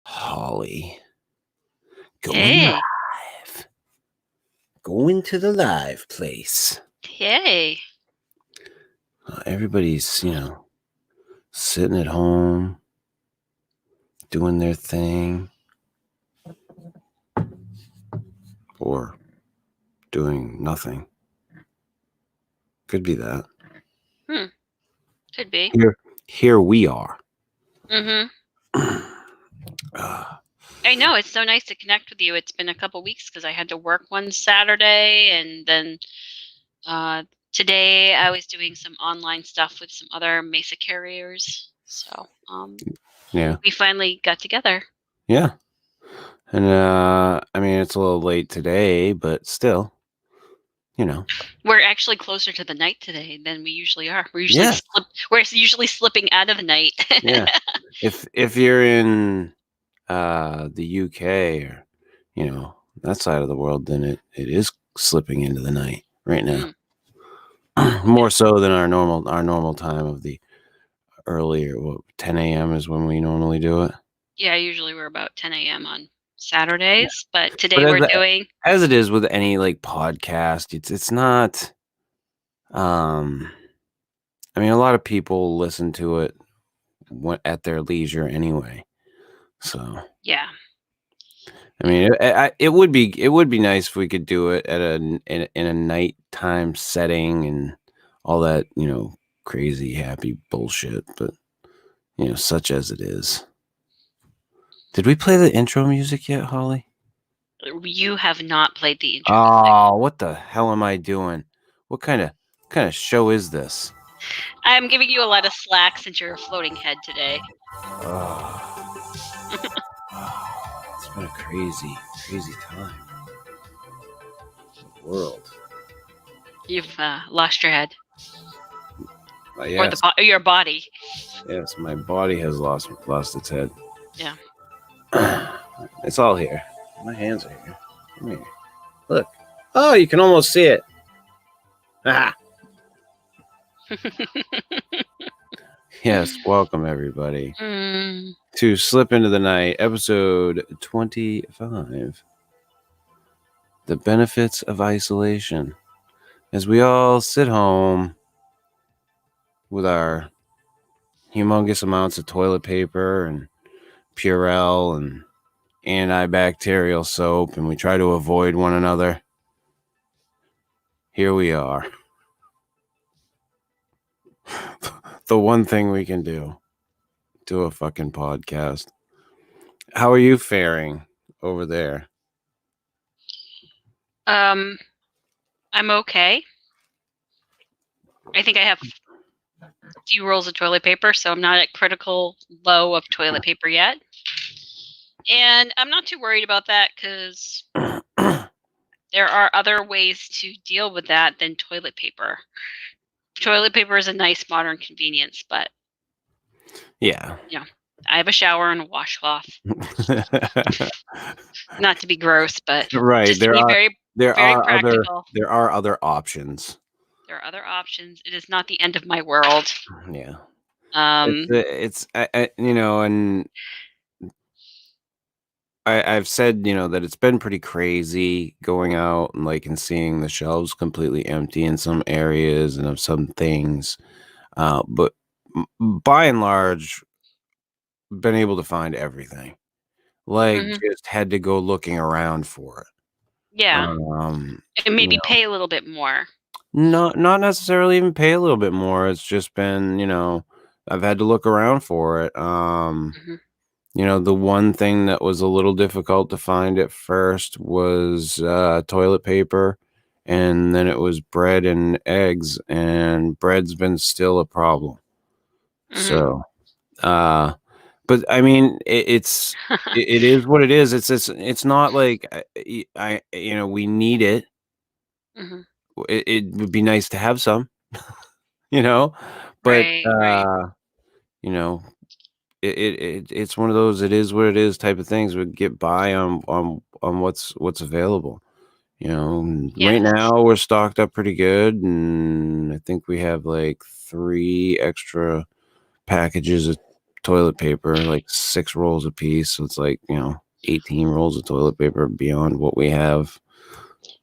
Holly. Hey. Live. Going to the live place. Yay. Everybody's, sitting at home, doing their thing, or doing nothing. Could be that. Could be. Here we are. Mm-hmm. I know, it's so nice to connect with you. It's been a couple weeks because I had to work one Saturday, and then today I was doing some online stuff with some other Mesa carriers. So Yeah. we finally got together. Yeah. And it's a little late today, but still, We're actually closer to the night today than we usually are. We're usually slipping out of the night. Yeah. If you're in the UK or that side of the world, then it is slipping into the night right now. More so than our normal time of the earlier 10 a.m. is when we normally do it. Yeah, usually we're about 10 a.m. on Saturdays, but today we're doing as it is with any like podcast. It's not. A lot of people listen to it at their leisure anyway. So yeah. it would be nice if we could do it at in a nighttime setting and all that crazy happy bullshit, but such as it is. Did we play the intro music yet, Holly? You have not played the intro music. What the hell am I doing? What kind of show is this? I'm giving you a lot of slack since you're a floating head today. It's been a crazy time. The world. You've lost your head. Yes. Or your body. Yes, my body has lost its head. Yeah. It's all here. My hands are here. Come here. Look. Oh, you can almost see it. Ah. Yes, welcome everybody to Slip Into the Night, episode 25. The benefits of isolation. As we all sit home with our humongous amounts of toilet paper and Purell and antibacterial soap, and we try to avoid one another, here we are. The one thing we can do a fucking podcast. How are you faring over there? I'm okay. I think I have a few rolls of toilet paper, so I'm not at critical low of toilet paper yet. And I'm not too worried about that because there are other ways to deal with that than toilet paper. Toilet paper is a nice modern convenience, but yeah, I have a shower and a washcloth. Not to be gross, but right. just to be very practical. There are other options. There are other options. It is not the end of my world. Yeah. It's and I've said, that it's been pretty crazy going out and seeing the shelves completely empty in some areas and of some things. But by and large, been able to find everything. Just had to go looking around for it. Yeah. And maybe pay a little bit more. Not necessarily even pay a little bit more. It's just been, I've had to look around for it. The one thing that was a little difficult to find at first was toilet paper, and then it was bread and eggs, and bread's been still a problem. So, but I mean, it is what it is. It's not like we need it. It would be nice to have some, but right. It's one of those it is what it is type of things. We get by on what's available. Right now we're stocked up pretty good, and I think we have 3 extra packages of toilet paper, like 6 rolls a piece. So it's like, 18 rolls of toilet paper beyond what we have.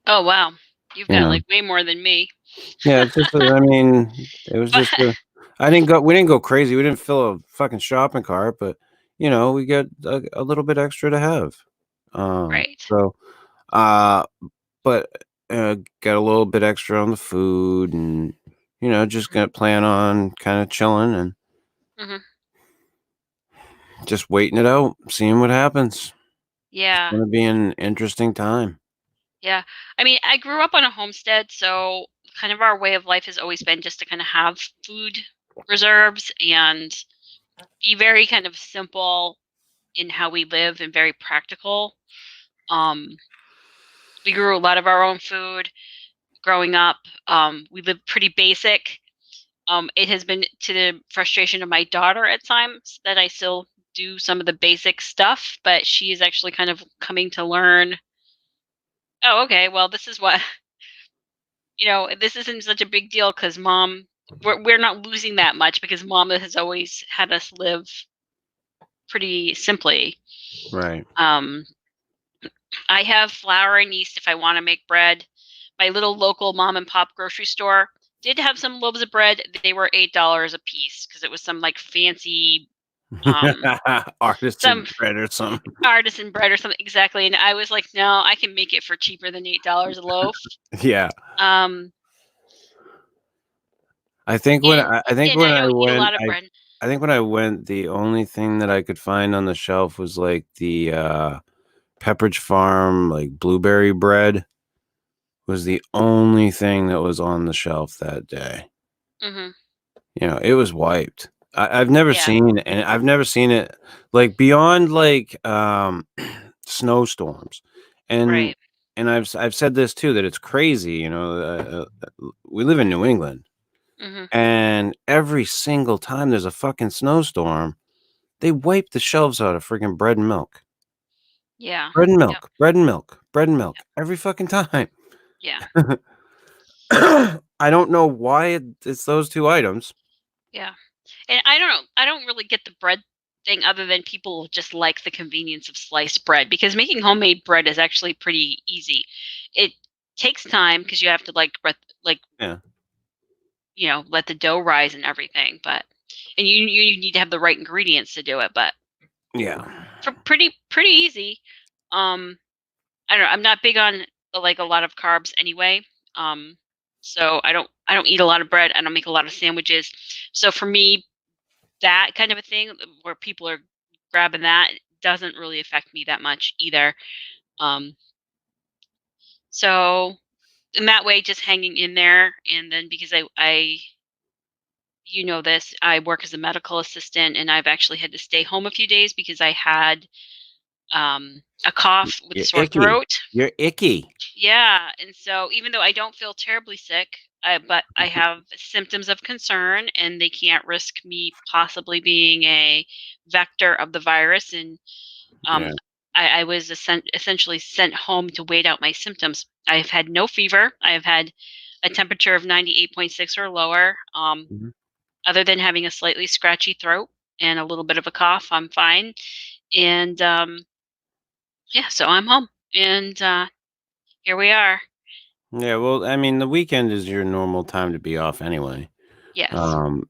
Oh, wow. You've You got, know, like, way more than me. yeah, it's just, I mean, it was But just we didn't go crazy. We didn't fill a fucking shopping cart, but we got a little bit extra to have. right. So, uh, but got a little bit extra on the food, and just Mhm, gonna plan on kind of chilling and mhm. just waiting it out, seeing what happens. It's Yeah, gonna be an interesting time. yeah. I mean, I grew up on a homestead, so kind of our way of life has always been just to kinda have food reserves and be very kind of simple in how we live and very practical. Um, we grew a lot of our own food growing up. We lived pretty basic. It has been to the frustration of my daughter at times that I still do some of the basic stuff, but she is actually kind of coming to learn, oh, okay, well, this is what, this isn't such a big deal because mom, we're not losing that much because mom has always had us live pretty simply. Right. Um, I have flour and yeast if I want to make bread. My little local mom and pop grocery store did have some loaves of bread. They were $8 a piece because it was some like fancy, um, Artisan some bread or something. artisan bread or something. Exactly. And I was like, no, I can make it for cheaper than $8 a loaf. Yeah. Um, I think when and I think and when I I don't eat a went, lot of bread. I think when I went, the only thing that I could find on the shelf was like the Pepperidge Farm like blueberry bread was the only thing that was on the shelf that day. Hmm. It was wiped. I've never Yeah. seen, and I've never seen it like beyond like snowstorms, and Right. I've said this too, that it's crazy. We live in New England, Hmm. and every single time there's a fucking snowstorm, they wipe the shelves out of freaking bread and milk. Yeah. Bread and Yep. milk, bread and milk, bread and milk every fucking time. Yeah. I don't know why it's those 2 items. Yeah. And I don't know. I don't really get the bread thing other than people just like the convenience of sliced bread because making homemade bread is actually pretty easy. It takes time because you have to like Yeah. let the dough rise and everything, but and you need to have the right ingredients to do it, but Yeah. for pretty easy. Um I don't know. I'm not big on like a lot of carbs anyway. Um so I don't eat a lot of bread. I don't make a lot of sandwiches. So for me, that kind of a thing where people are grabbing that doesn't really affect me that much either. Um, so in that way, just hanging in there, and then because I this, I work as a medical assistant, and I've actually had to stay home a few days because I had a cough with a You're sore icky. throat. You're icky. Yeah, and so even though I don't feel terribly sick, but I have symptoms of concern, and they can't risk me possibly being a vector of the virus. And Yeah. Um, I was essentially sent home to wait out my symptoms. I've had no fever. I have had a temperature of 98.6 or lower. Mhm. Other than having a slightly scratchy throat and a little bit of a cough, I'm fine. And yeah, so I'm home. And here we are. Yeah, well, I mean, the weekend is your normal time to be off anyway. Yes.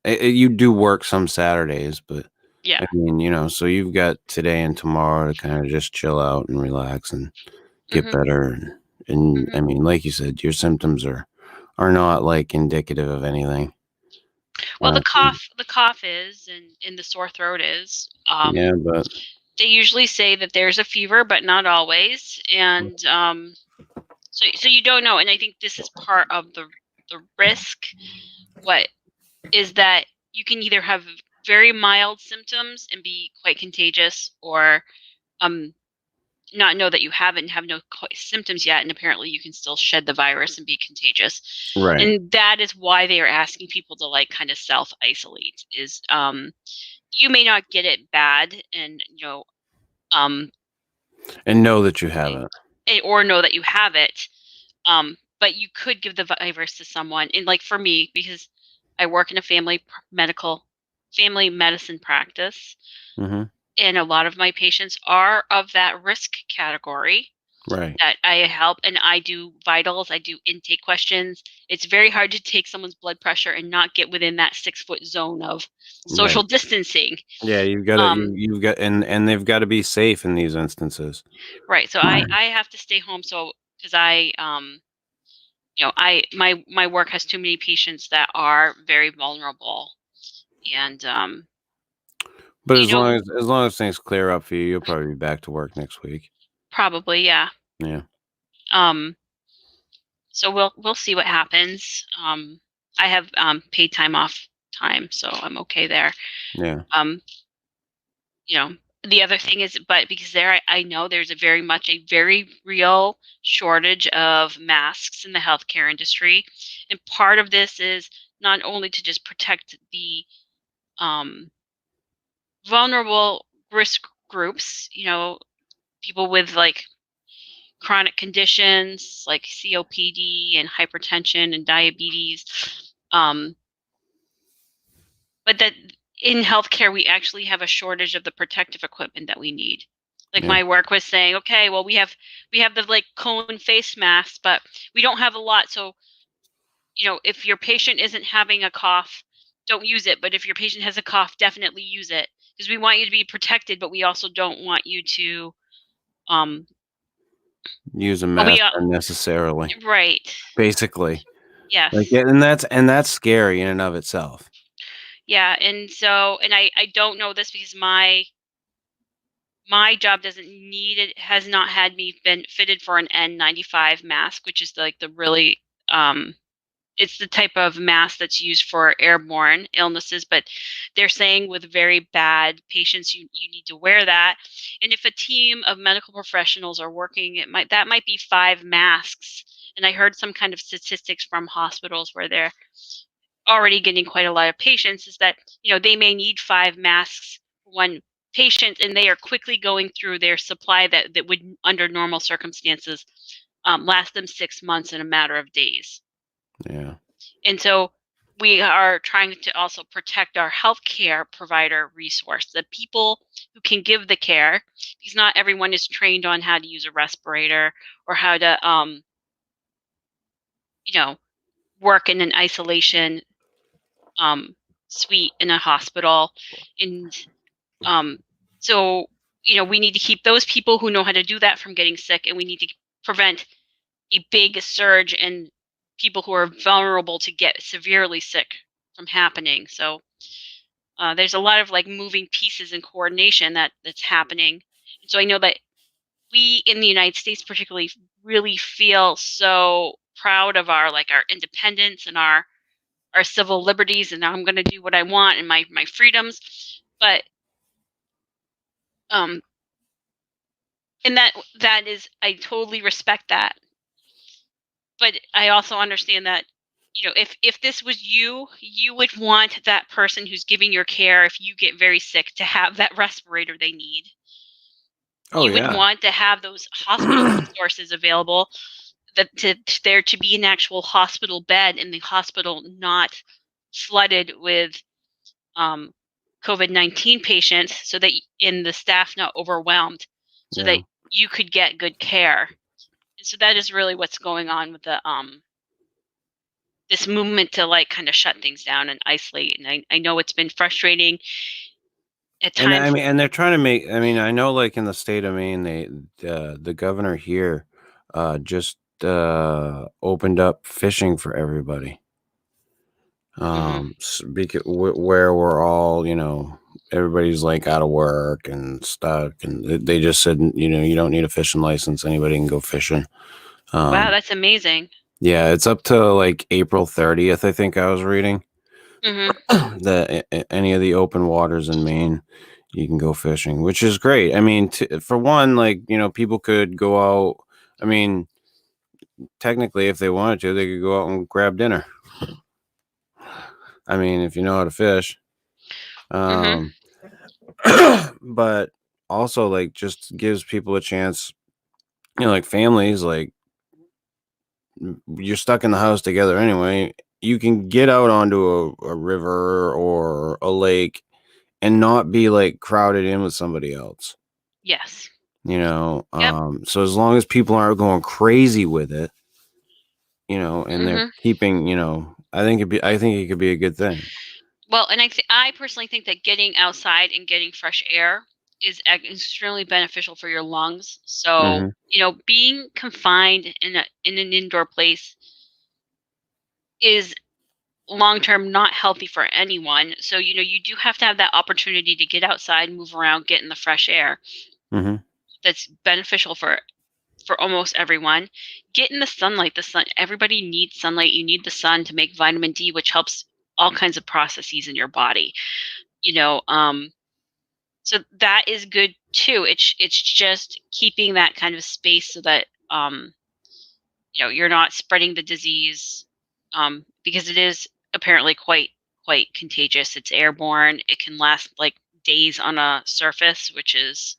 You do work some Saturdays, but Yeah. I mean, so you've got today and tomorrow to kind of just chill out and relax and get Hmm. better. And Hmm. I mean, like you said, your symptoms are not like indicative of anything. Well, Uh, the cough is, and the sore throat is. yeah, but They usually say that there's a fever, but not always. And so you don't know, and I think this is part of the risk. What is that you can either have very mild symptoms and be quite contagious, or um not know that you have it and have no symptoms yet, and apparently you can still shed the virus and be contagious. right. And that is why they are asking people to like kind of self isolate. Is you may not get it bad, and um And know that you haven't. or know that you have it. But you could give the virus to someone, and like for me, because I work in a medical family medicine practice, Mhm. and a lot of my patients are of that risk category Right. that I help, and I do vitals, I do intake questions. It's very hard to take someone's blood pressure and not get within that 6-foot zone of social Right. distancing. Yeah, you've gotta Um, you've got and they've gotta be safe in these instances. right, so I have to stay home, so because my work has too many patients that are very vulnerable, and, But you know as long as things clear up for you, you'll probably be back to work next week. probably, yeah. Yeah. Um, so we'll see what happens. I have, paid time off time, so I'm okay there. Yeah. Um, you know, the other thing is but because I know there's a very real shortage of masks in the healthcare industry, and part of this is not only to just protect the, um, vulnerable risk groups, people with, like, chronic conditions like COPD and hypertension and diabetes, um, but that in healthcare, we actually have a shortage of the protective equipment that we need. Like Yeah. my work was saying, okay, well, we have the like cone face masks, but we don't have a lot. So, if your patient isn't having a cough, don't use it. But if your patient has a cough, definitely use it because we want you to be protected, but we also don't want you to, um, Use a but we, mask unnecessarily, right. basically. Like, Yes. yeah, and that's scary in and of itself. Yeah. And so, and I don't know this because my job doesn't need it has not had me been fitted for an N95 mask, which is like the really it's the type of mask that's used for airborne illnesses, but they're saying with very bad patients you need to wear that. And if a team of medical professionals are working, that might be 5 masks. And I heard some kind of statistics from hospitals where they're already getting quite a lot of patients is that they may need 5 masks for one patient, and they are quickly going through their supply that would under normal circumstances last them 6 months in a matter of days. Yeah. And so we are trying to also protect our healthcare provider resource, the people who can give the care, because not everyone is trained on how to use a respirator or how to you know work in an isolation um, suite in a hospital. And um, so, we need to keep those people who know how to do that from getting sick, and we need to prevent a big surge in people who are vulnerable to get severely sick from happening. So there's a lot of like moving pieces and coordination that's happening. And so I know that we in the United States, particularly, really feel so proud of our independence and our civil liberties, and I'm going to do what I want and my freedoms. But um and that is I totally respect that. But I also understand that if this was you would want that person who's giving your care, if you get very sick, to have that respirator they need. Oh, You would yeah. want to have those hospital resources available, that there to be an actual hospital bed in the hospital, not flooded with um, COVID-19 patients, so that in the staff not overwhelmed, so that Yeah. you could get good care. And so that is really what's going on with the this movement to like kind of shut things down and isolate. And I know it's been frustrating at And I times. mean, and they're trying to make I mean, I know, like, in the state of Maine, the governor here, just, opened up fishing for everybody. Hmm. Where we're all, everybody's, like, out of work and stuck, and they just said, "You don't need a fishing license, anybody can go fishing." Wow, Um, that's amazing. yeah, it's up to, like, April 30th, I think I was reading, Hmm. that any of the open waters in Maine, you can go fishing, which is great. I mean, for one, like, people could go out. I mean, technically, if they wanted to, they could go out and grab dinner. I mean, if you know how to fish. Hmm. Um, but also, like, just gives people a chance, like families, like, you're stuck in the house together anyway. You can get out onto a river or a lake and not be like crowded in with somebody else. Yes. Yep. So as long as people aren't going crazy with it, and they're Hmm. keeping, I think it could be a good thing. Well, and I personally think that getting outside and getting fresh air is extremely beneficial for your lungs. So, Hmm. being confined in an indoor place is long term not healthy for anyone. So, you do have to have that opportunity to get outside, move around, get in the fresh air. Hmm. That's beneficial for almost everyone. Get in the sunlight. The sun, everybody needs sunlight. You need the sun to make vitamin D, which helps all kinds of processes in your body. You know, um so that is good too. It's just keeping that kind of space so that you're not spreading the disease, because it is apparently quite contagious. It's airborne. It can last like days on a surface, which is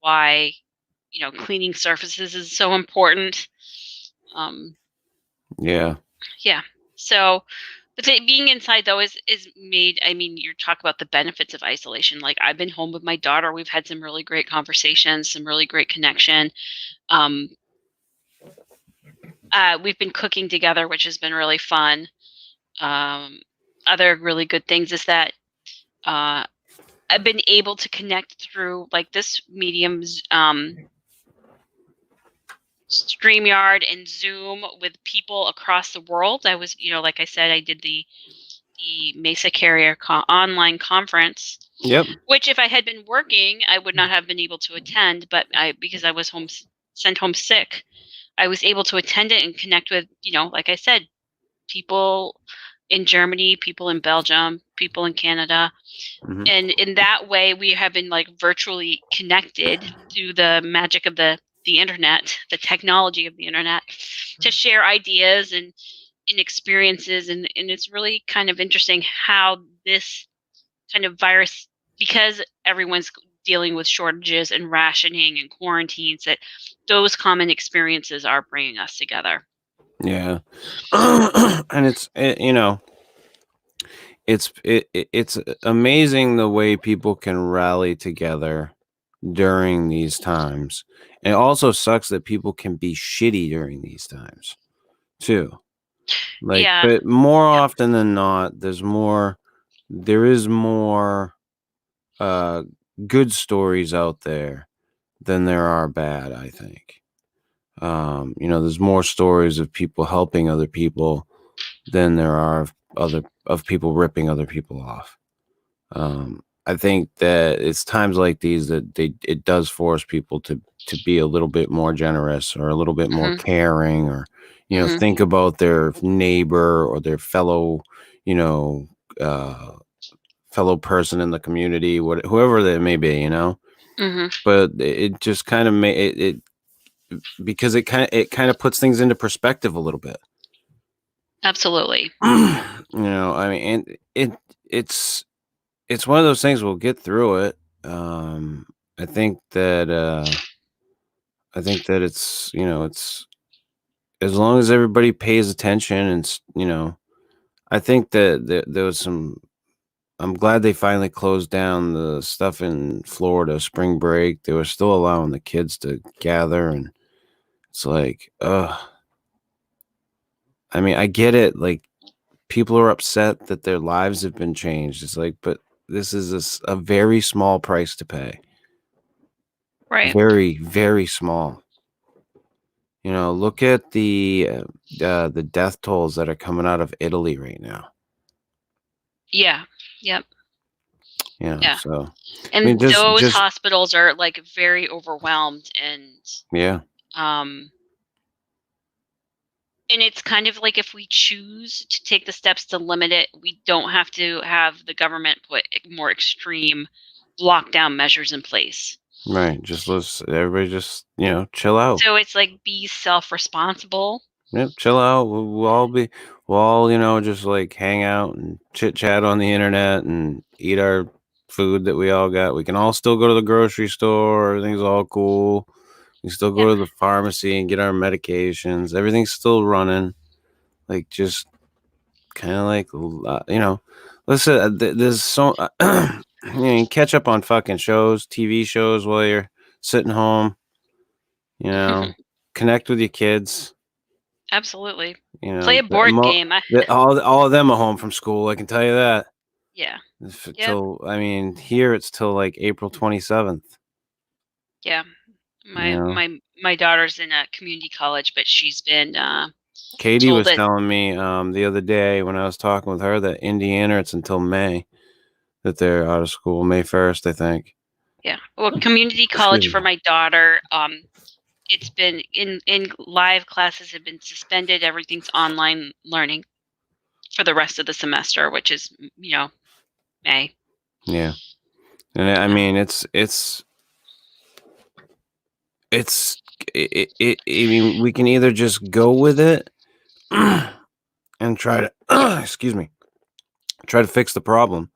why cleaning surfaces is so important. Um, Yeah. yeah. So, but being inside though is made. I mean, you talk about the benefits of isolation. Like I've been home with my daughter. We've had some really great conversations, some really great connection. Um, we've been cooking together, which has been really fun. Um, Other really good things is that uh, I've been able to connect through like this medium's StreamYard and Zoom with people across the world. I was, like I said, I did the Mesa Carrier online conference, Yep. which if I had been working, I would not have been able to attend. But because I was sent home sick, I was able to attend it and connect with, like I said, people in Germany, people in Belgium, people in Canada. Hmm. And in that way, we have been like virtually connected through the magic of the internet, the technology of the internet, to share ideas and experiences. And it's really kind of interesting how this kind of virus, because everyone's dealing with shortages and rationing and quarantines, that those common experiences are bringing us together. Yeah. And it's amazing the way people can rally together during these times. And it also sucks that people can be shitty during these times too. Like, Yeah. but more Yep. often than not, there is more uh good stories out there than there are bad, I think. There's more stories of people helping other people than there are of people ripping other people off. I think that it's times like these that it does force people to be a little bit more generous or a little bit more Hmm. caring, or Hmm. think about their neighbor or their fellow, you know uh fellow person in the community, whoever that may be. Hmm. But it just kind of it because it kind of puts things into perspective a little bit. Absolutely. I mean, and it's it's one of those things. We'll get through it. I think that it's as long as everybody pays attention and I think that there was some. I'm glad they finally closed down the stuff in Florida, spring break. They were still allowing the kids to gather, and it's like, I mean, I get it. Like, people are upset that their lives have been changed. It's like, but this is a very small price to pay. Right. Very, very small. Look at the death tolls that are coming out of Italy right now. Yeah. Yep. Yeah. So I mean, And those just hospitals are like very overwhelmed, yeah, um and it's kind of like if we choose to take the steps to limit it, we don't have to have the government put more extreme lockdown measures in place. right. Just let's everybody just chill out. So it's like be self-responsible. Yep, chill out. We'll all just like hang out and chit chat on the internet and eat our food that we all got. We can all still go to the grocery store. Everything's all cool. We still Yeah. go to the pharmacy and get our medications. Everything's still running. Like, just kind of like, Listen, there's so you catch up on fucking shows, TV shows while you're sitting home. You know, connect with your kids. Absolutely. You Play know, a board game. all of them are home from school. I can tell you that. Yeah. Yep. Till I mean, here it's till like April 27th. Yeah. You My know, my my daughter's in a community college, but she's been Katie told was that telling me the other day when I was talking with her that Indiana it's until May that they're out of school, May 1st, I think. yeah. Well, community Excuse college me. for my daughter, it's been in live classes have been suspended. Everything's online learning for the rest of the semester, which is, May. Yeah, and I Yeah. mean it's I mean we can either just go with it and try to excuse me, try to fix the problem.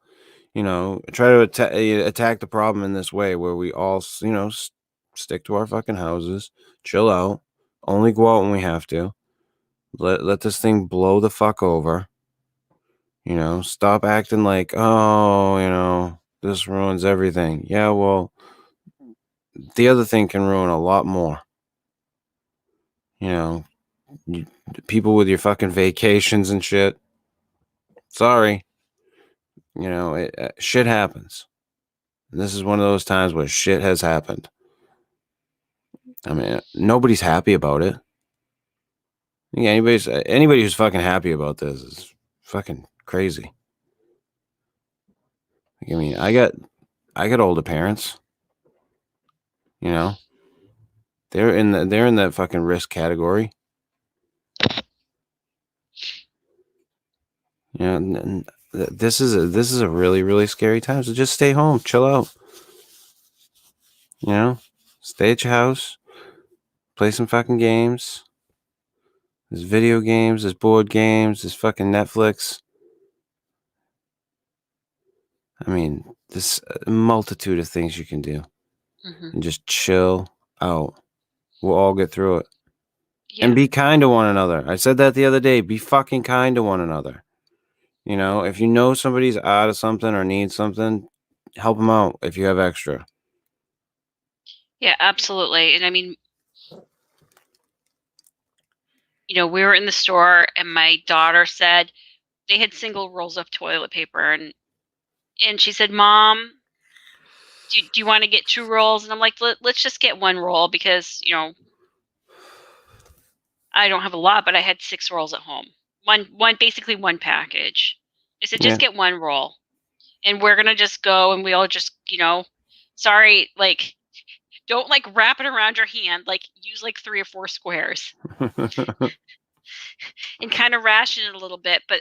You know, try to attack the problem in this way where we all, stick to our fucking houses, chill out, only go out when we have to. Let this thing blow the fuck over. You know, stop acting like, oh, this ruins everything. Yeah, well, the other thing can ruin a lot more. You know, you, people with your fucking vacations and shit. Sorry, shit happens. And this is one of those times where shit has happened. I mean, nobody's happy about it. Yeah, anybody who's fucking happy about this is fucking crazy. I mean, I got older parents. You know, they're in that fucking risk category. You know, this is a really really scary time. So just stay home, chill out. You know, stay at your house, play some fucking games. There's video games, there's board games, there's fucking Netflix. I mean, there's a multitude of things you can do Hmm. and just chill out. We'll all get through it. And Yeah. be kind to one another. I said that the other day. Be fucking kind to one another. You know, if you know somebody's out of something or needs something, help them out if you have extra. Yeah, absolutely. And I mean, we were in the store and my daughter said they had single rolls of toilet paper and she said, "Mom, do you want to get 2 rolls?" And I'm like, let's just get 1 roll because, I don't have a lot, but I had 6 rolls at home. Basically one package. I said, Yeah. just get 1 roll and we're going to just go and we all just, sorry, like, don't like wrap it around your hand, like use like 3 or 4 squares and kind of ration it a little bit. But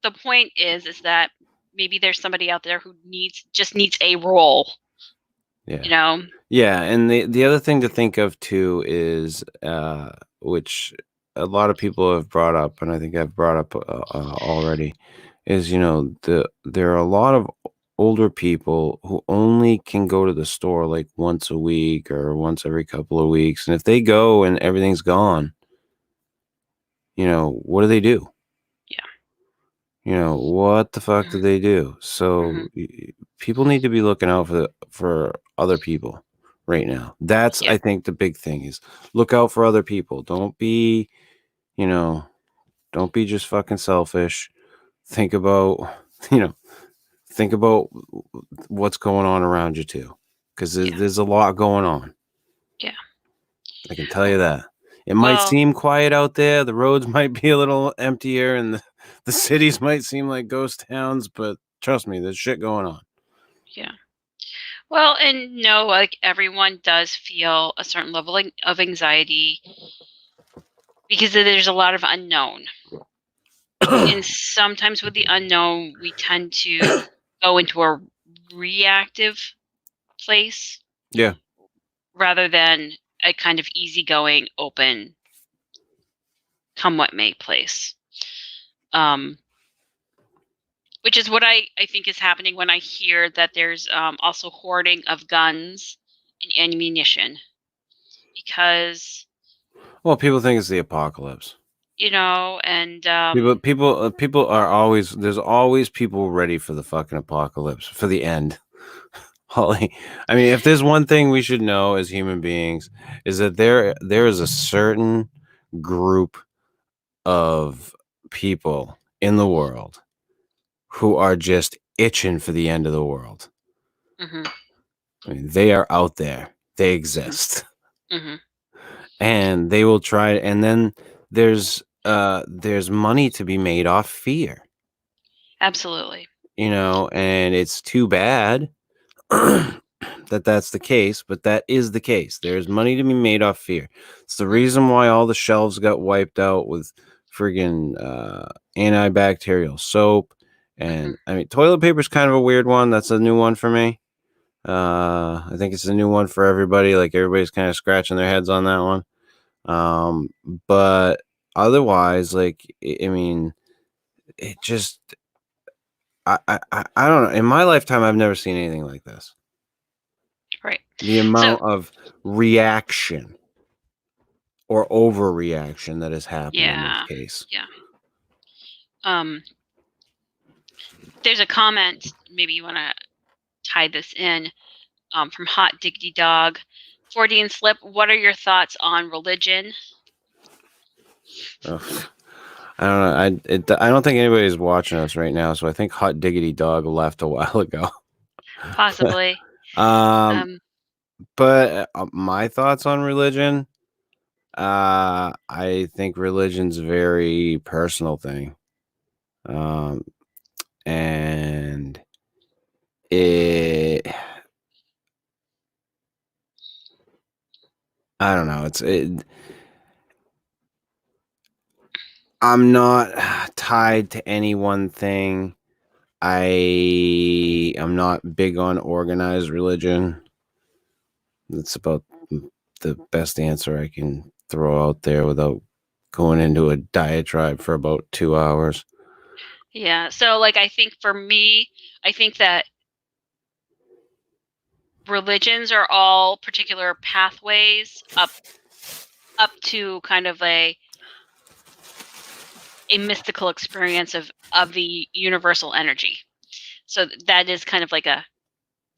the point is that maybe there's somebody out there who just needs a roll, Yeah. you know? Yeah, and the other thing to think of too is which a lot of people have brought up and I think I've brought up already is there are a lot of older people who only can go to the store like once a week or once every couple of weeks, and if they go and everything's gone, what do they do? Yeah. What the fuck do they do? Hmm. So people need to be looking out for other people right now. That's, Yeah. I think, the big thing is look out for other people. You know, don't be just fucking selfish. Think about, you know, think about what's going on around you too, because Yeah. there's a lot going on. Yeah. I can tell you that. It might Well, seem quiet out there. The roads might be a little emptier, and the cities might seem like ghost towns. But trust me, there's shit going on. yeah. Well, and no, like everyone does feel a certain level of anxiety because there's a lot of unknown. And sometimes with the unknown, we tend to go into a reactive place Yeah. rather than a kind of easygoing, open, come what may place. Um, which is what I think is happening when I hear that there's also hoarding of guns and ammunition because Well, people think it's the apocalypse. and People are always, there's always people ready for the fucking apocalypse, for the end. Holly, I mean, if there's one thing we should know as human beings, is that there is a certain group of people in the world who are just itching for the end of the world. mhm, I mean, they are out there. They mhm, exist. mhm. And they will try, and then there's money to be made off fear, Absolutely. and it's too bad that that's the case, but that is the case. There's money to be made off fear. It's the Mhm, reason why all the shelves got wiped out with friggin' antibacterial soap. mhm. And I mean, toilet paper is kind of a weird one. That's a new one for me. I think it's a new one for everybody. Like, everybody's kind of scratching their heads on that one. Um, but otherwise, like, I mean, it just, I don't know. In my lifetime, I've never seen anything like this. Right. The So, amount of reaction or overreaction that has happened in this yeah, case. yeah. Um, there's a comment. Maybe you want to tie this in. From Hot Diggity Dog, 40 and Slip. What are your thoughts on religion? Ugh. I don't know. I don't think anybody's watching us right now, so I think Hot Diggity Dog left a while ago. Possibly. um, Um, but my thoughts on religion, I think religion's a very personal thing. Um, and it, I don't know. I'm not tied to any one thing. I'm not big on organized religion. That's about the best answer I can throw out there without going into a diatribe for about 2 hours. yeah. So, like, I think for me, I think that religions are all particular pathways up to kind of a mystical experience of the universal energy. So that is kind of like a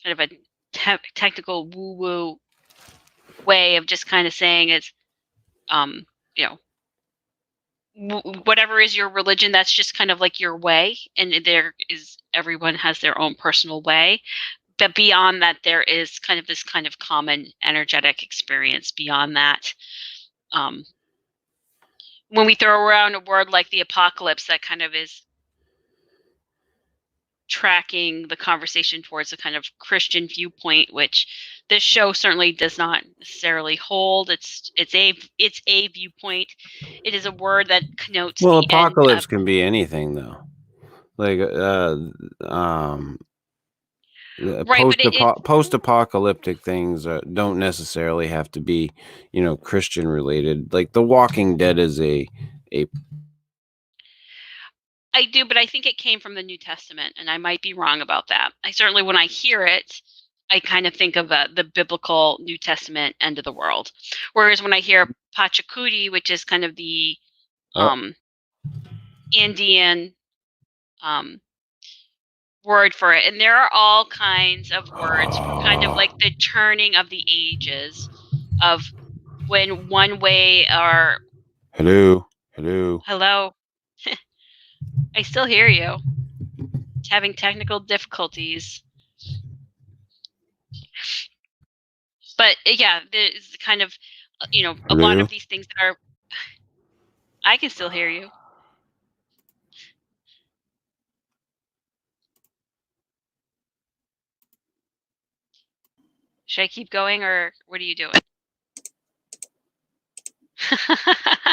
kind of a technical woo woo way of just kind of saying is, um, you know, whatever is your religion, that's just kind of like your way, and there is everyone has their own personal way. But beyond that, there is kind of this kind of common energetic experience beyond that. Um, when we throw around a word like the apocalypse, that kind of is tracking the conversation towards a kind of Christian viewpoint, which this show certainly does not necessarily hold. It's a viewpoint. It is a word that connotes Well, the end of apocalypse can be anything, though. Like, um, right, but it post-apocalyptic things don't necessarily have to be, Christian related. Like, The Walking Dead is a I do, but I think it came from the New Testament, and I might be wrong about that. I certainly, when I hear it, I kind of think of the biblical New Testament end of the world. Whereas when I hear Pachacudi, which is kind of the uh, um, Indian um, word for it, and there are all kinds of words for kind of like the turning of the ages of when one way or hello, hello. hello, I still hear you. It's having technical difficulties. But yeah, there's kind of a lot Hello. of these things that are. I can still hear you. Should I keep going or what are you doing?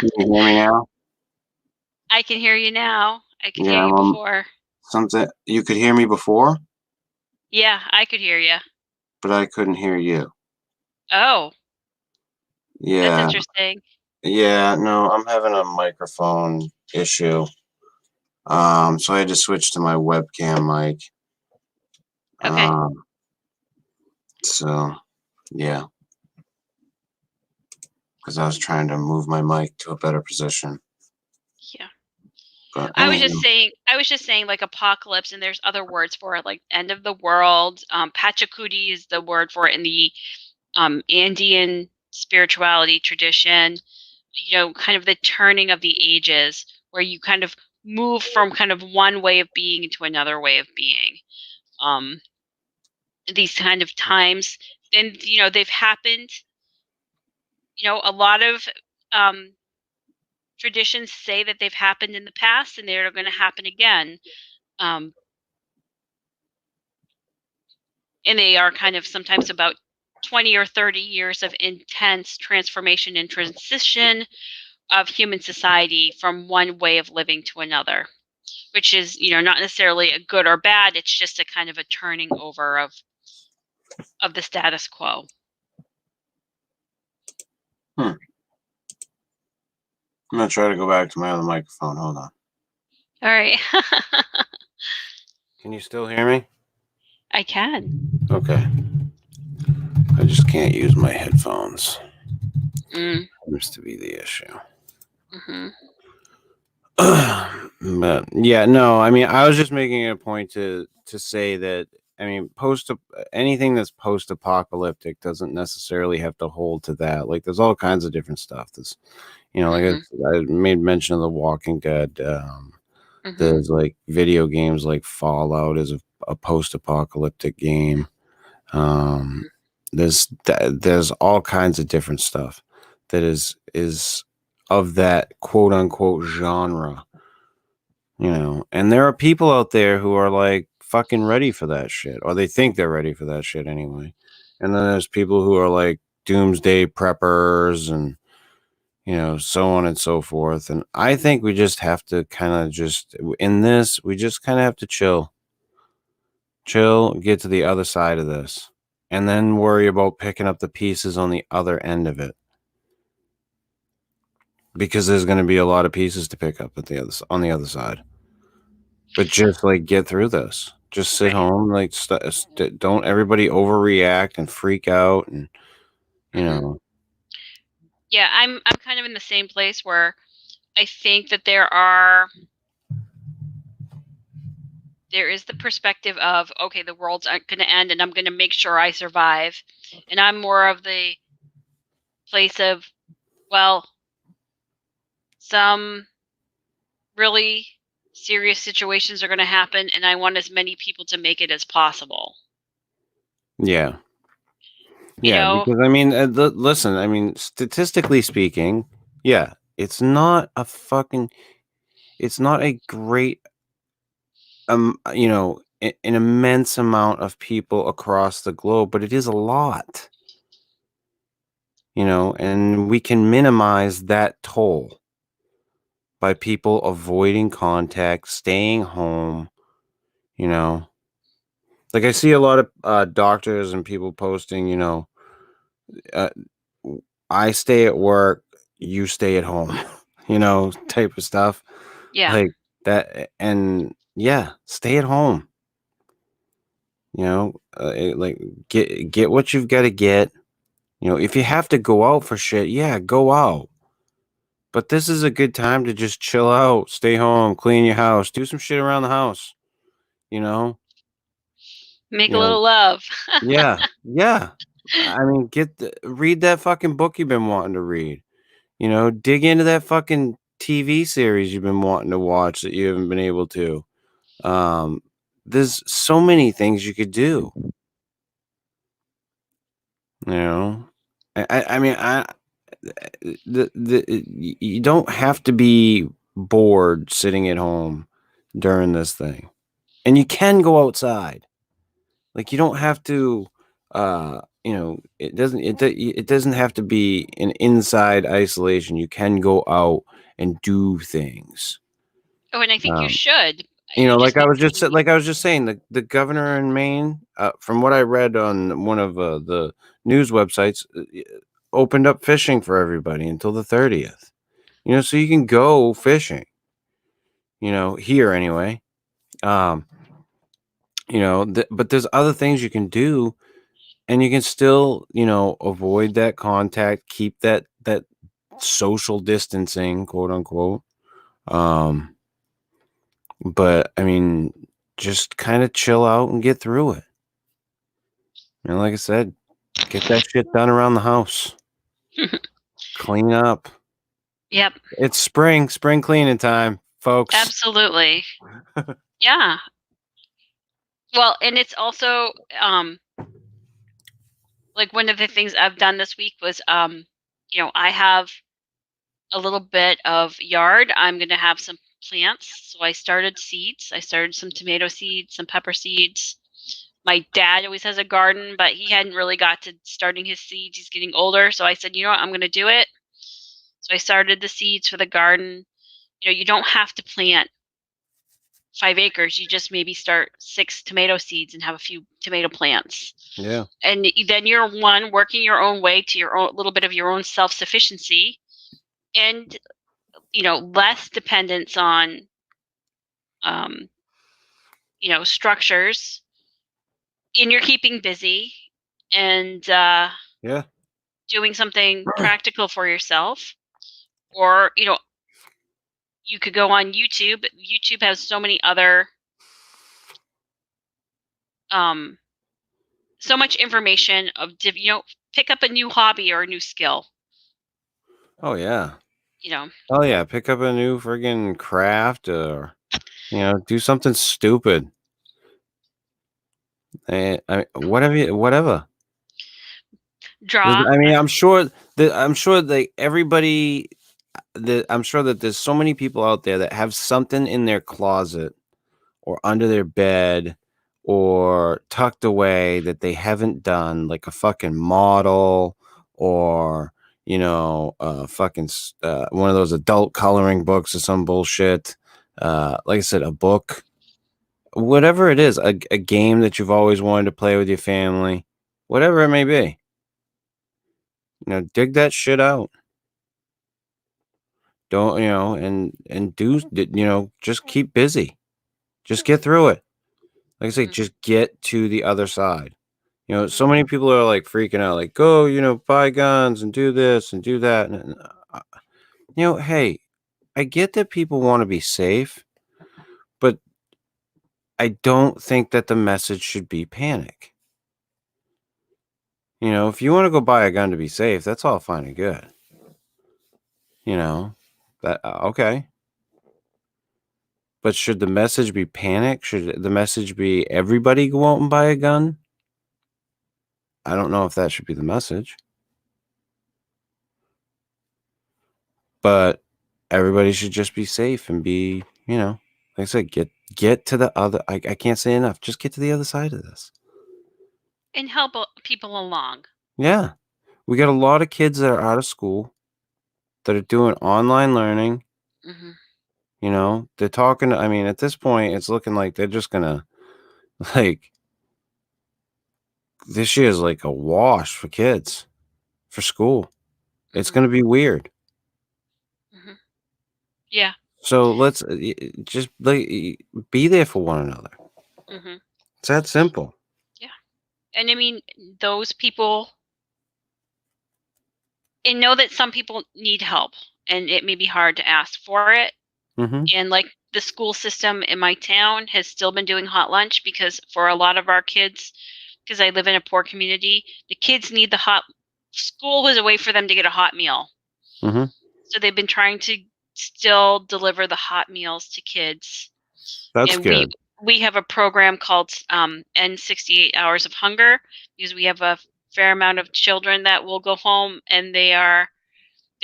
Can you hear me now? I can hear you now. I could hear Yeah, you before. something you could hear me before, Yeah, I could hear you. but I couldn't hear you. Oh, that's Yeah, interesting. yeah, no, I'm having a microphone issue. So I had to switch to my webcam mic. Okay. Um, so yeah, because I was trying to move my mic to a better position. But I was anyway, just saying like apocalypse, and there's other words for it, like end of the world. Pachacudi is the word for it in the Andean spirituality tradition. Kind of the turning of the ages, where you kind of move from kind of one way of being into another way of being. Um, these kind of times, and they've happened. A lot of um, traditions say that they've happened in the past and they're going to happen again. Um, and they are kind of sometimes about 20 or 30 years of intense transformation and transition of human society from one way of living to another, which is, not necessarily a good or bad. It's just a kind of a turning over of the status quo. I'm gonna try to go back to my other microphone. Hold on. All right. Can you still hear me? I can. Okay. I just can't use my headphones. Seems to be the issue. Mm-hmm. But yeah, no, I mean, I was just making a point to say that, I mean, anything that's post-apocalyptic doesn't necessarily have to hold to that. Like, there's all kinds of different stuff. There's, like I made mention of The Walking Dead. There's like video games like Fallout is a post-apocalyptic game. There's all kinds of different stuff that is of that quote unquote genre, and there are people out there who are like fucking ready for that shit, or they think they're ready for that shit anyway. And then there's people who are like doomsday preppers and so on and so forth. And I think we just have to kind of we just kind of have to chill, get to the other side of this, and then worry about picking up the pieces on the other end of it. Because there's going to be a lot of pieces to pick up on the other side. But just like get through this. Just sit home, like don't everybody overreact and freak out, and Yeah, I'm kind of in the same place where I think that there is the perspective of, okay, the world's going to end and I'm going to make sure I survive. And I'm more of the place of, well, some really serious situations are going to happen and I want as many people to make it as possible. Yeah. Yeah, because I mean, listen, I mean, statistically speaking, yeah, it's not a great, an immense amount of people across the globe, but it is a lot, and we can minimize that toll by people avoiding contact, staying home, like I see a lot of doctors and people posting, uh, I stay at work, you stay at home, type of stuff. Yeah. Like that. And yeah, stay at home, like get what you've got to get. If you have to go out for shit, yeah, go out. But this is a good time to just chill out, stay home, clean your house, do some shit around the house, you know? Make a little love. Yeah. Yeah. I mean, read that fucking book you've been wanting to read. Dig into that fucking TV series you've been wanting to watch that you haven't been able to. There's so many things you could do. I mean, you don't have to be bored sitting at home during this thing, and you can go outside. Like, you don't have to. It doesn't have to be an inside isolation. You can go out and do things. Oh, and I think you should. Like I was just saying, the governor in Maine, from what I read on one of the news websites, opened up fishing for everybody until the 30th. So you can go fishing. Here anyway. But there's other things you can do, and you can still, avoid that contact, keep that social distancing, quote unquote. But I mean, just kind of chill out and get through it. And like I said, get that shit done around the house. Clean up. Yep, It's spring cleaning time, folks. absolutely. Yeah. Well, and it's also like one of the things I've done this week was I have a little bit of yard. I'm going to have some plants. So I started seeds. I started some tomato seeds, some pepper seeds. My dad always has a garden, but he hadn't really got to starting his seeds. He's getting older. So I said, you know what, I'm going to do it. So I started the seeds for the garden. You don't have to plant 5 acres. You just maybe start 6 tomato seeds and have a few tomato plants. Yeah. And then you're working your own way to your own little bit of your own self-sufficiency, and less dependence on um, structures, and you're keeping busy and Yeah. doing something practical for yourself. Or you could go on YouTube. YouTube has so many other um, so much information of pick up a new hobby or a new skill. Oh yeah. you know Oh yeah. Pick up a new friggin' craft or do something stupid. Whatever. Draw. I mean, I'm sure that everybody I'm sure that there's so many people out there that have something in their closet or under their bed or tucked away that they haven't done, like a fucking model or one of those adult coloring books or some bullshit. Like I said, a book, whatever it is, a game that you've always wanted to play with your family, whatever it may be. Dig that shit out. Don't and do just keep busy. Just get through it. Like I say, Mhm, just get to the other side. mhm, So many people are like freaking out, like, go, buy guns and do this and do that. And, hey, I get that people want to be safe, but I don't think that the message should be panic. If you want to go buy a gun to be safe, that's all fine and good. That okay. But should the message be panic? Should the message be everybody go out and buy a gun? I don't know if that should be the message. But everybody should just be safe and be, like I said, get to the other. I can't say enough. Just get to the other side of this. and help people along. Yeah. We got a lot of kids that are out of school that are doing online learning. Hmm. They're talking. I mean, at this point, it's looking like they're just gonna like this year is like a wash for kids for school. It's Hmm. gonna be weird. Hmm. Yeah. So let's just like be there for one another. Hmm. It's that simple. Yeah. And I mean, those people, and know that some people need help, and it may be hard to ask for it. Mm-hmm. And like the school system in my town has still been doing hot lunch, because for a lot of our kids, because I live in a poor community, the kids need the hot. School was a way for them to get a hot meal. Mm-hmm. So they've been trying to still deliver the hot meals to kids. That's And we good. we have a program called End 68 Hours of Hunger, because we have a fair amount of children that will go home and they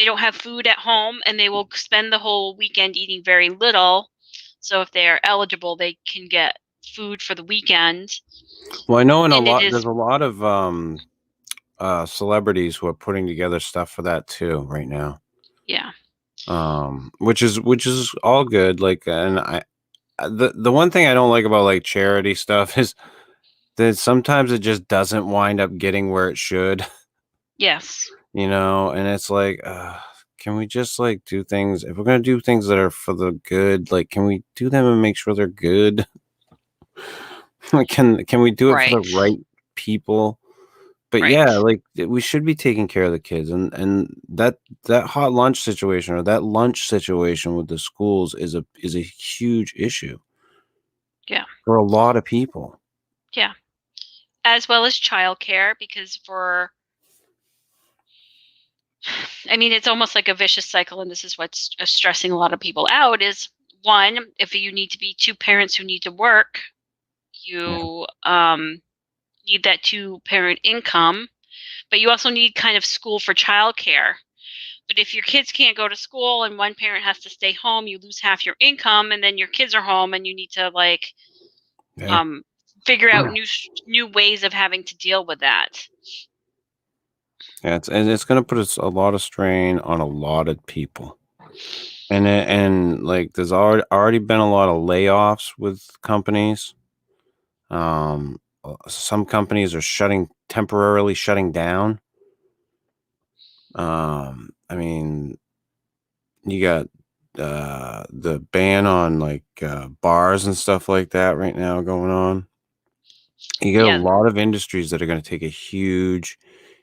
don't have food at home, and they will spend the whole weekend eating very little. So if they are eligible, they can get food for the weekend. Well, I know And it there's is, a lot of celebrities who are putting together stuff for that too right now. yeah. Which is all good. Like, and the one thing I don't like about like charity stuff is that sometimes it just doesn't wind up getting where it should, Yes. and it's like, can we just like do things if we're gonna do things that are for the good? Like, can we do them and make sure they're good? Like, can we do it for the Right. right people? But yeah, Right. like we should be taking care of the kids, and that hot lunch situation or that lunch situation with the schools is a huge issue. Yeah. for a lot of people. Yeah. As well as childcare, because I mean, it's almost like a vicious cycle, and this is what's stressing a lot of people out is one, if you need to be two parents who need to work, Yeah. you need that two-parent income, but you also need kind of school for childcare. But if your kids can't go to school and one parent has to stay home, you lose half your income, and then your kids are home, and you need to like Yeah. um, figure out new ways of having to deal with that. Yeah, it's going to put a lot of strain on a lot of people. And like there's already been a lot of layoffs with companies. Some companies are temporarily shutting down. I mean, you got the ban on like bars and stuff like that right now going on. You get a Yeah, lot of industries that are going to take a huge,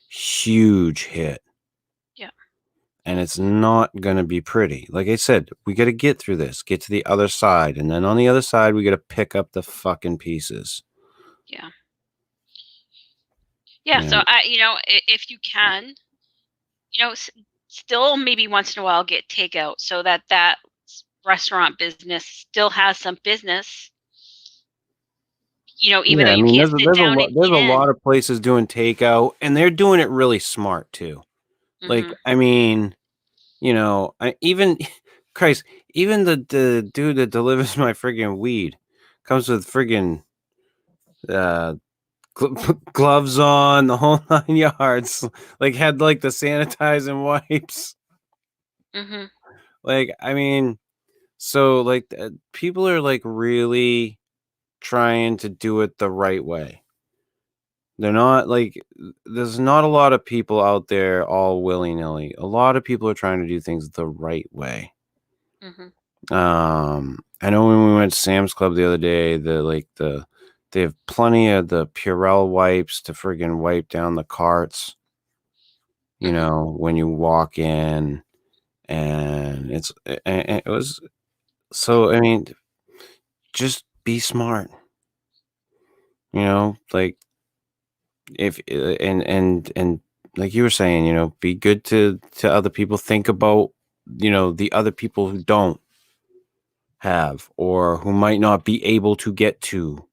huge hit. yeah, And it's not going to be pretty. Like I said, we got to get through this, get to the other side. And then on the other side, we got to pick up the fucking pieces. yeah, yeah. You So know? if you can, still maybe once in a while get takeout so that restaurant business still has some business. Even Yeah, though I you mean, can't sit down and there's eat a in. lot of places doing takeout, and they're doing it really smart too. Like, Mhm. I mean, even Christ, even the dude that delivers my friggin' weed comes with friggin' uh gloves on, the whole 9 yards. Like had like the sanitizing wipes. Mhm. Like, I mean, so like people are like really trying to do it the right way. They're not like there's not a lot of people out there all willy-nilly. A lot of people are trying to do things the right way. Mhm. I know when we went to Sam's Club the other day, they have plenty of the Purell wipes to friggin' wipe down the carts, Mhm. when you walk in, and it was so, I mean, just be smart, like if and like you were saying, be good to other people. Think about, the other people who don't have or who might not be able to get to,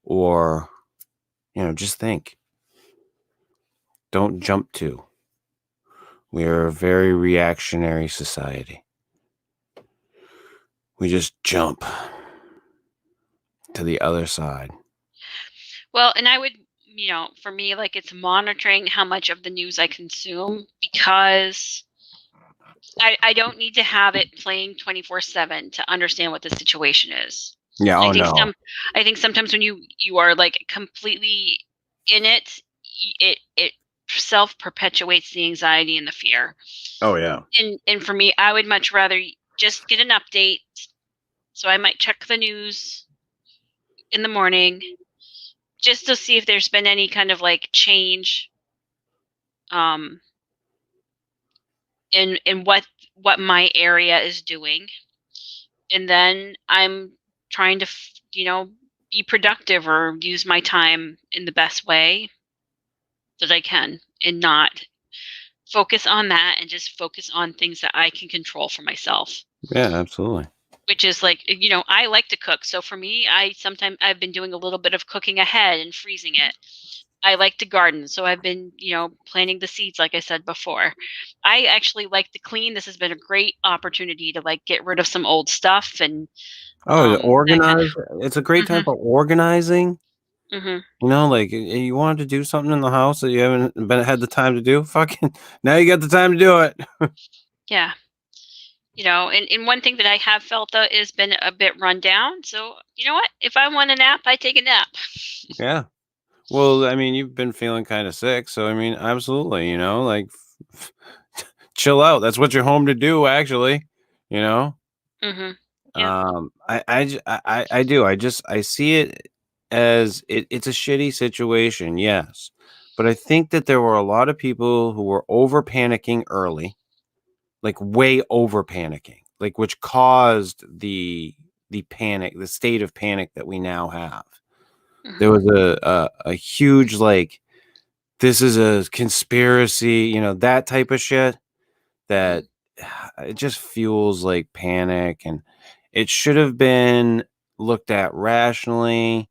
or just think. Don't jump to. We are a very reactionary society. We just jump to the other side. Well, and I would, for me, like it's monitoring how much of the news I consume because I don't need to have it playing 24/7 to understand what the situation is. Yeah. I Oh think no. I think sometimes when you are like completely in it, it self perpetuates the anxiety and the fear. Oh yeah. And for me, I would much rather just get an update. So I might check the news in the morning just to see if there's been any kind of like change um in what my area is doing, and then I'm trying to be productive or use my time in the best way that I can and not focus on that and just focus on things that I can control for myself, Yeah. Absolutely. which is like, I like to cook. So for me, I've been doing a little bit of cooking ahead and freezing it. I like to garden, so I've been, planting the seeds like I said before. I actually like to clean. This has been a great opportunity to like get rid of some old stuff and Oh, the that kind of. organize. It's a great time Mhm. for organizing. Mhm. Like you wanted to do something in the house that you haven't had the time to do. Fucking now you got the time to do it. Yeah. And one thing that I have felt though is been a bit run down. So, you know what? If I want a nap, I take a nap. Yeah. Well, I mean, you've been feeling kind of sick, so I mean, absolutely. Like chill out. That's what you're home to do, actually. You know. Mhm. Yeah. I do. I see it as it's a shitty situation, yes. But I think that there were a lot of people who were over panicking early, like way over panicking, like which caused the panic, the state of panic that we now have. There Mhm. was a huge, like, this is a conspiracy, that type of shit Mhm. that it just fuels like panic, and it should have been looked at rationally.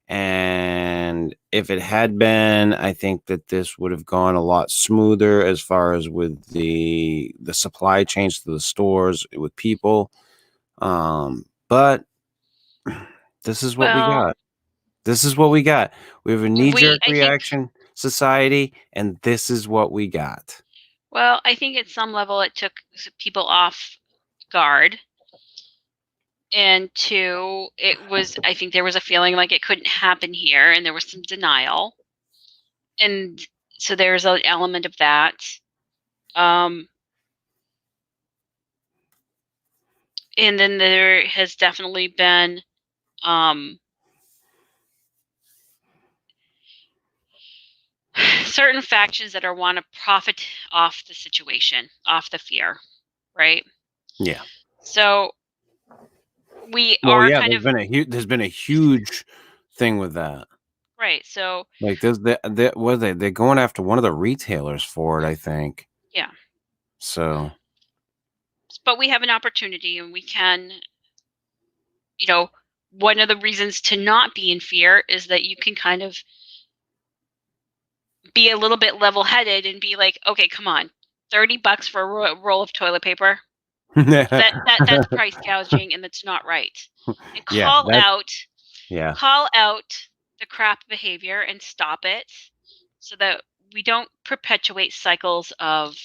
And if it had been, I think that this would have gone a lot smoother as far as with the supply chains to the stores with people. But this is what we Well, got. This is what we got. We have a knee-jerk I think reaction society, and this is what we got. I think at some level it took people off guard, and two, I think there was a feeling like it couldn't happen here, and there was some denial, and so there's an element of that. Um, and then there has definitely been um, certain factions that are want to profit off the situation, off the fear, right? Yeah. So we Well, are yeah, kind of there's been a huge thing with that. right. So Like, there's what are they? They're going after one of the retailers for it, I think. yeah, So, but we have an opportunity, and we can, you know, one of the reasons to not be in fear is that you can kind of be a little bit level-headed and be like, okay, come on, $30 for a roll of toilet paper. That's price gouging, and that's not right. And yeah, yeah, call out the crap behavior and stop it, so that we don't perpetuate cycles of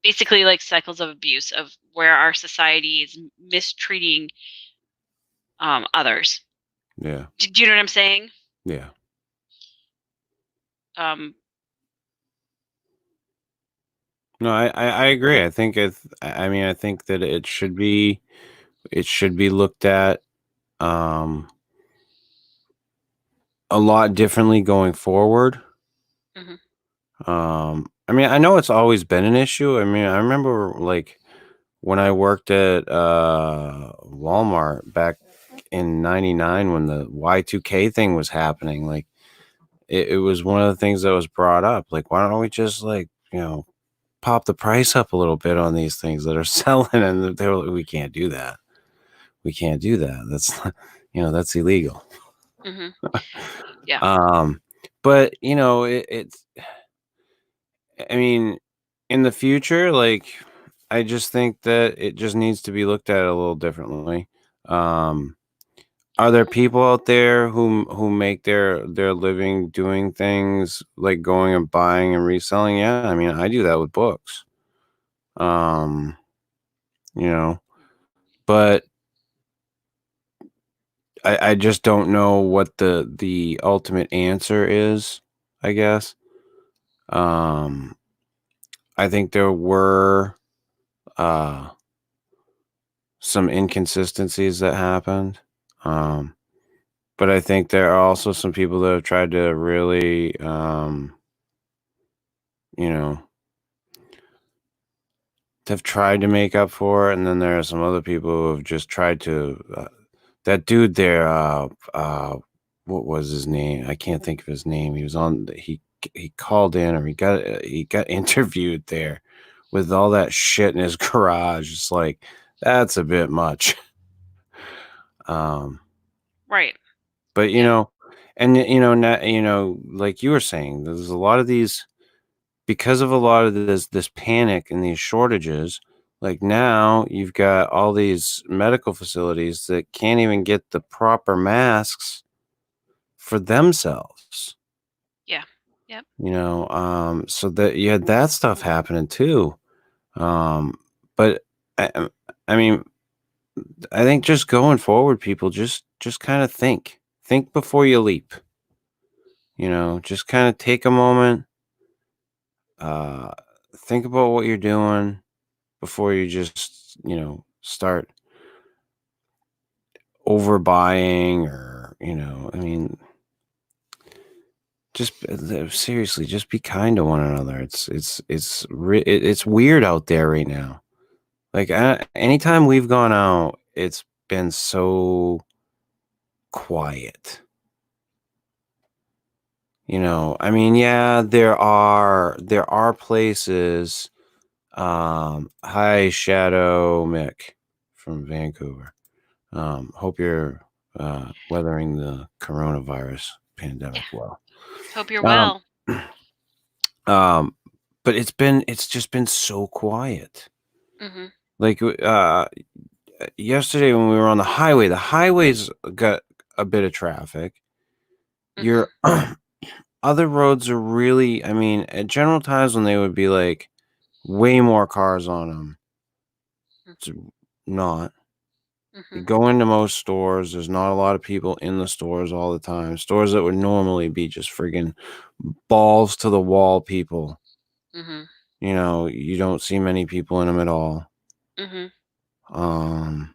basically like cycles of abuse of where our society is mistreating others. yeah, Do you know what I'm saying? yeah. Um, No, I agree. I think I mean, I think that it should be looked at um a lot differently going forward. mhm, I mean, I know it's always been an issue. I mean, I remember like when I worked at Walmart back in '99 when the Y2K thing was happening, like it was one of the things that was brought up. Like, why don't we just like, pop the price up a little bit on these things that are selling? And they were like, we can't do that. We can't do that. That's that's illegal. mhm, yeah, Um, but it's I mean, in the future, like, I just think that it just needs to be looked at a little differently. Um, are there people out there who make their living doing things like going and buying and reselling? Yeah, I mean, I do that with books. Um, you know, but I just don't know what the ultimate answer is, I guess. Um, I think there were uh some inconsistencies that happened. Um, but I think there are also some people that have tried to really, you know, have tried to make up for it, and then there are some other people who have just tried to. That dude there, what was his name? I can't think of his name. He was on. He called in, or he got interviewed there with all that shit in his garage. It's like that's a bit much. Um, right, But, yeah, like you were saying, there's a lot of these because of a lot of this panic and these shortages. Like now, you've got all these medical facilities that can't even get the proper masks for themselves. yeah, yep, So that you had that stuff happening too. Um, but I mean, I think just going forward, people just kind of think before you leap. Just kind of take a moment, uh, think about what you're doing before you just, start overbuying or, I mean, just seriously, just be kind to one another. It's weird out there right now. Like anytime we've gone out, it's been so quiet. I mean, yeah, there are places. Hi, Shadow Mick from Vancouver. Hope you're weathering the coronavirus pandemic Yeah. well. Hope you're Um, well. but it's just been so quiet. Mhm. Like yesterday when we were on the highways got a bit of traffic. Mhm. Your other roads are really, I mean, at general times when they would be like way more cars on them, it's not. You Mhm. go into most stores, there's not a lot of people in the stores all the time. Stores that would normally be just friggin' balls to the wall people. Mhm. You don't see many people in them at all. Mhm. Um,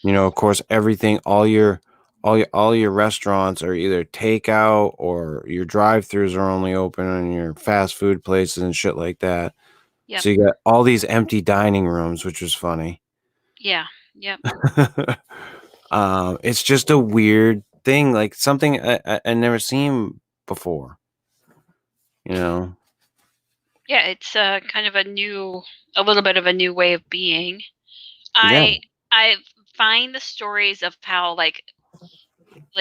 of course, everything, all your restaurants are either takeout or your drive-throughs are only open and your fast food places and shit like that. Yep. So you got all these empty dining rooms, which was funny. Yeah. Yep. It's just a weird thing, like something I never seen before. You know? Yeah, it's kind of a little bit of a new way of being. Yeah, I find the stories of how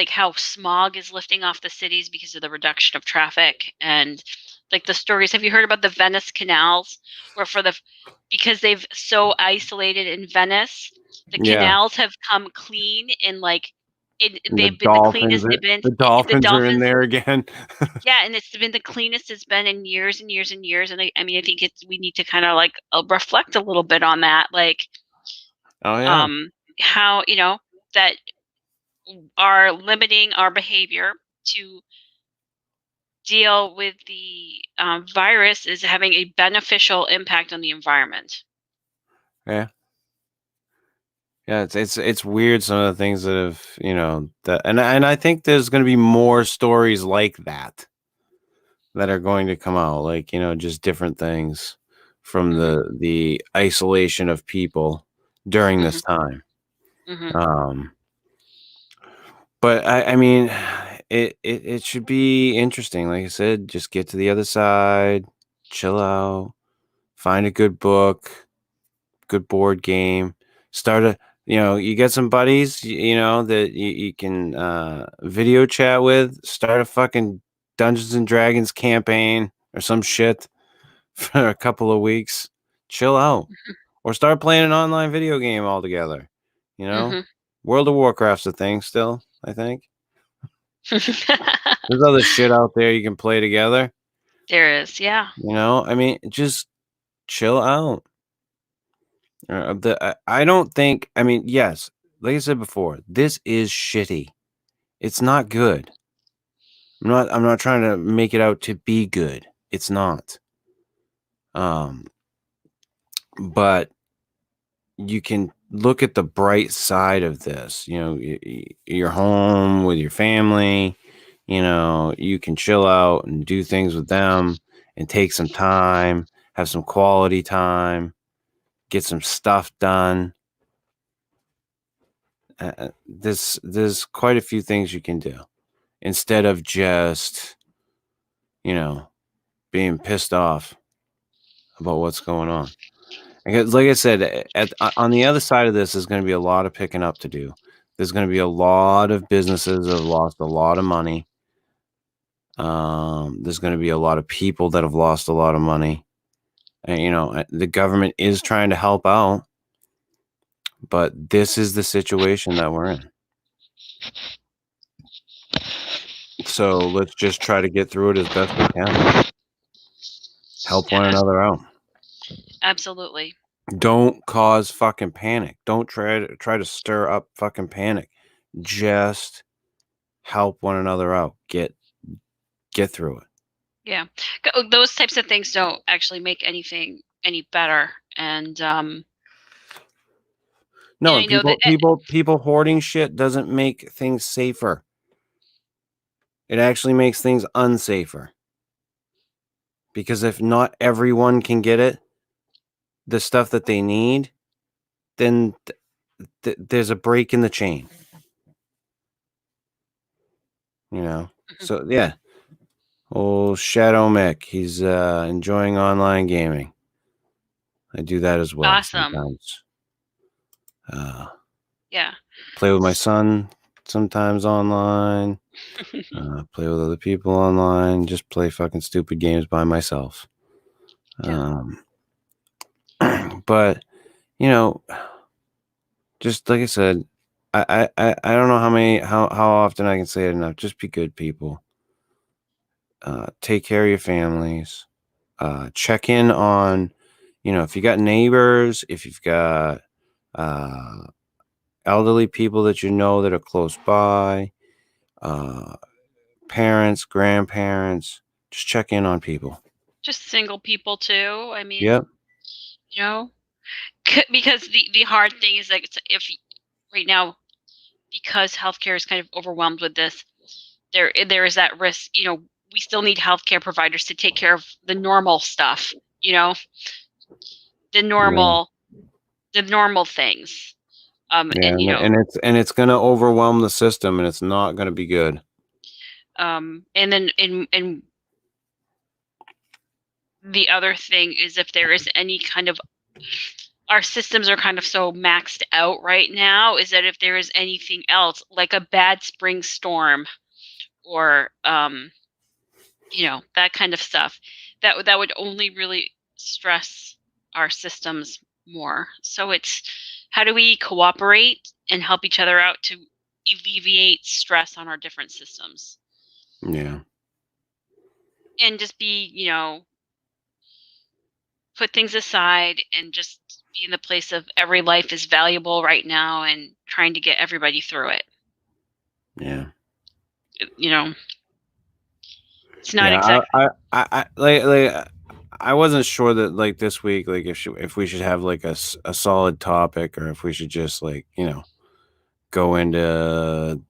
how smog is lifting off the cities because of the reduction of traffic, and like the stories. Have you heard about the Venice Canals, where because they've so isolated in Venice, the yeah. canals have come clean, and And they've been the cleanest they've been. the The dolphins are in dolphins, there again. yeah, and it's been the cleanest it's been in years and years and years. And I mean, I think we need to kind of reflect a little bit on that, Oh yeah. um, how that are limiting our behavior to deal with the virus is having a beneficial impact on the environment. Yeah. Yeah, it's weird some of the things that have, that and I think there's going to be more stories like that are going to come out, like, just different things from Mhm. the isolation of people during Mhm. this time. Mhm. Um but I mean, it should be interesting. Like I said, just get to the other side, chill out, find a good book, good board game, start you get some buddies, that you can video chat with, start a fucking Dungeons and Dragons campaign or some shit for a couple of weeks. Chill out. Or start playing an online video game altogether. You know? Mhm. World of Warcraft's a thing still, I think. There's other shit out there you can play together. There is, yeah. I mean, just chill out. I don't think. I mean, yes, like I said before, this is shitty. It's not good. I'm not trying to make it out to be good. It's not. Um, but you can look at the bright side of this. You're home with your family. You can chill out and do things with them and take some time, have some quality time, get some stuff done. There's quite a few things you can do instead of just, you know, being pissed off about what's going on. Because, like I said, on the other side of this is going to be a lot of picking up to do. There's going to be a lot of businesses that have lost a lot of money. There's going to be a lot of people that have lost a lot of money. And, the government is trying to help out, but this is the situation that we're in. So let's just try to get through it as best we can. Help one Yeah, another out. absolutely. Don't cause fucking panic. Don't try to stir up fucking panic. Just help one another out. Get through it. Yeah. Those types of things don't actually make anything any better. And No, and I know that people hoarding shit doesn't make things safer. It actually makes things unsafer. Because if not everyone can get it, the stuff that they need, then there's a break in the chain. Mhm. So yeah. Old Shadow Mick, he's enjoying online gaming. I do that as well Awesome. sometimes. Uh, Yeah. play with my son sometimes online. Play with other people online. Just play fucking stupid games by myself. Yeah. But just like I said, I don't know how often I can say it enough. Just be good people. Take care of your families. Check in on, if you got neighbors, if you've got uh, elderly people that that are close by, uh, parents, grandparents, just check in on people. Just single people too. I mean, Yep. you know, because the hard thing is like if right now, because healthcare is kind of overwhelmed with this, there is that risk. We still need healthcare providers to take care of the normal stuff. The Yeah. normal the normal things. Yeah. And And it's gonna overwhelm the system, and it's not gonna be good. and then and the other thing is if there is any kind of our systems are kind of so maxed out right now is that if there is anything else like a bad spring storm or that kind of stuff that would only really stress our systems more. So it's how do we cooperate and help each other out to alleviate stress on our different systems Yeah. and just be put things aside and just be in the place of every life is valuable right now and trying to get everybody through it. Yeah. You know, it's not Yeah. exactly. I wasn't sure that like this week, like if we should have like a solid topic, or if we should just like go into,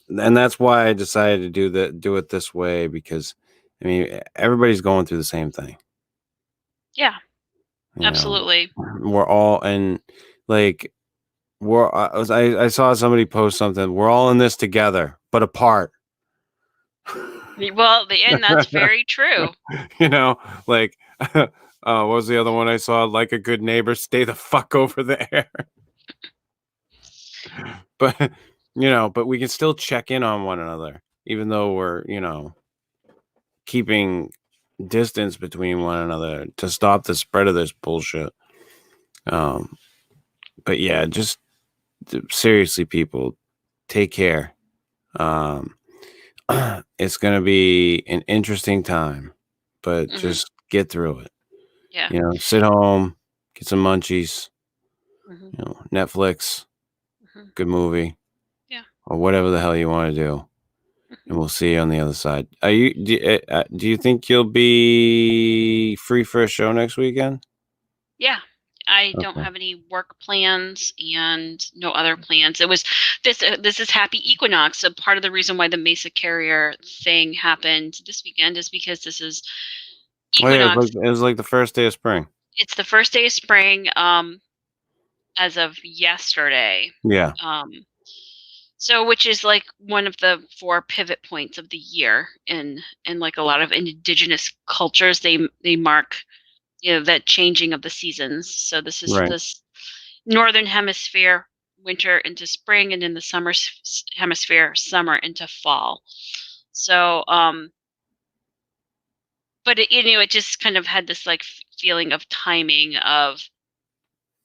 and that's why I decided to do it this way, because I mean everybody's going through the same thing. Yeah, You know, absolutely. we're all, and like I saw somebody post something. We're all in this together, but apart. Well, and that's very true. you know, like what was the other one I saw? Like a good neighbor, stay the fuck over there. But but we can still check in on one another, even though we're keeping distance between one another to stop the spread of this bullshit. Um, but yeah, just seriously, people, take care. Um, it's gonna be an interesting time, but Hmm. just get through it. Yeah. Sit home, get some munchies, Hmm. Netflix, Hmm. good movie, Yeah. or whatever the hell you want to do, Hmm. and we'll see you on the other side. Do you think you'll be free for a show next weekend? Yeah. I don't Okay. have any work plans and no other plans. It was this is Happy Equinox. So part of the reason why the Mesa Carrier thing happened this weekend is because this is Oh yeah, Equinox. it was like the first day of spring. It's the first day of spring, as of yesterday. Yeah. Um, so which is like one of the four pivot points of the year in like a lot of indigenous cultures. They mark that changing of the seasons. So this is Right. this northern hemisphere winter into spring, and in the hemisphere summer into fall. So but it just kind of had this like feeling of timing of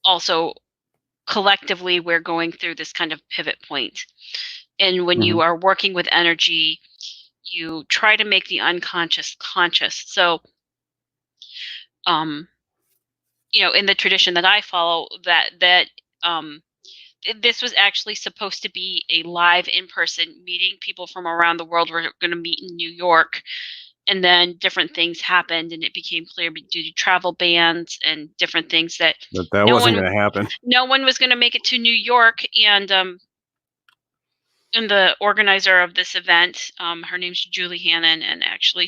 also collectively we're going through this kind of pivot point. And when Hmm. you are working with energy, you try to make the unconscious conscious. So, um, in the tradition that I follow, um, this was actually supposed to be a live in-person meeting. People from around the world were going to meet in New York, and then different things happened, and it became clear due to travel bans and different things that That no wasn't one going to happen. no one was going to make it to New York. And the organizer of this event, her name's Julie Hannon, and actually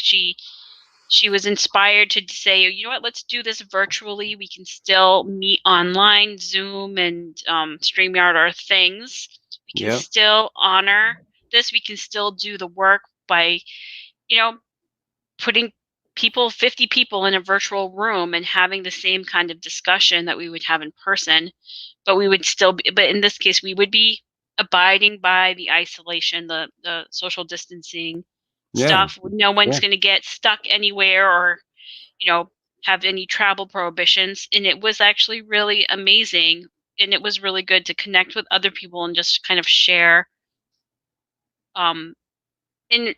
she was inspired to say, you know what, let's do this virtually. We can still meet online, Zoom and StreamYard are things. We can Yep. still honor this. We can still do the work by, putting 50 people in a virtual room and having the same kind of discussion that we would have in person. But we would still be, but in this case, we would be abiding by the isolation, the social distancing Yeah. stuff. No one's Yeah. going to get stuck anywhere or, have any travel prohibitions. And it was actually really amazing. And it was really good to connect with other people and just kind of share, um, and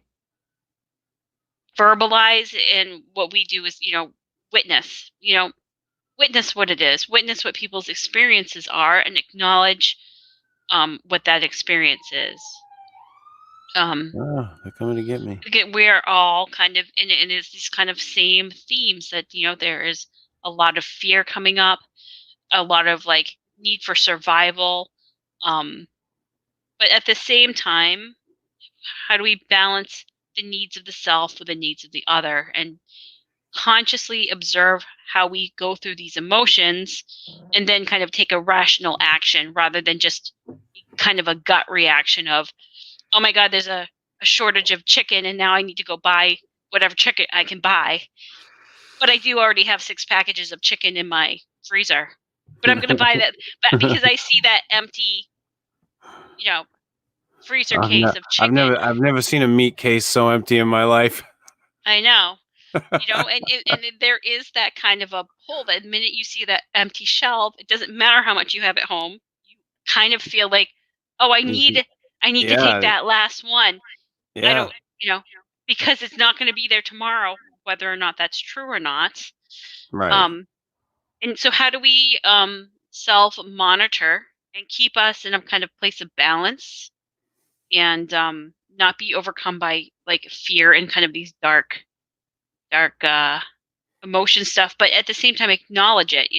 verbalize. And what we do is, witness, witness what it is, witness what people's experiences are, and acknowledge what that experience is. Oh, they're coming to get me. Again, we're all kind of in it, and it's these kind of same themes that there is a lot of fear coming up, a lot of like need for survival, um, but at the same time, how do we balance the needs of the self with the needs of the other, and consciously observe how we go through these emotions, and then kind of take a rational action rather than just kind of a gut reaction of, oh my God, there's a shortage of chicken and now I need to go buy whatever chicken I can buy. But I do already have 6 packages of chicken in my freezer. But I'm going to buy that because I see that empty, you know, freezer case of chicken. I've never seen a meat case so empty in my life. I know. And there is that kind of a pull. The minute you see that empty shelf, it doesn't matter how much you have at home. You kind of feel like, oh, I need to take Yeah. that last one. I Yeah. don't, because it's not going to be there tomorrow, whether or not that's true or not. Right. Um, and so how do we self monitor and keep us in a kind of place of balance, and not be overcome by like fear and kind of these dark emotion stuff, but at the same time acknowledge it.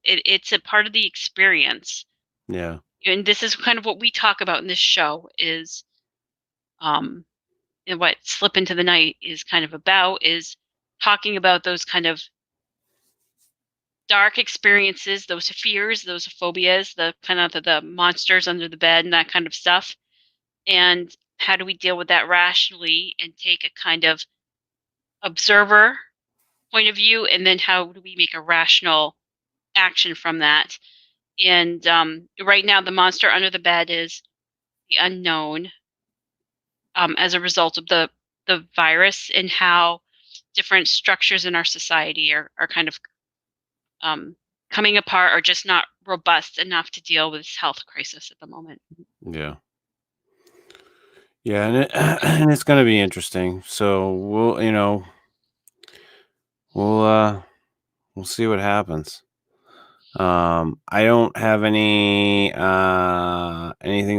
It's a part of the experience. Yeah. And this is kind of what we talk about in this show is, um, and what Slip Into the Night is kind of about, is talking about those kind of dark experiences, those fears, those phobias, the kind of the monsters under the bed and that kind of stuff. And how do we deal with that rationally and take a kind of observer point of view, and then how do we make a rational action from that? And right now, the monster under the bed is the unknown, as a result of the virus, and how different structures in our society are kind of coming apart or just not robust enough to deal with this health crisis at the moment. Yeah. Yeah, and it's gonna be interesting. So we'll we'll see what happens. I don't have anything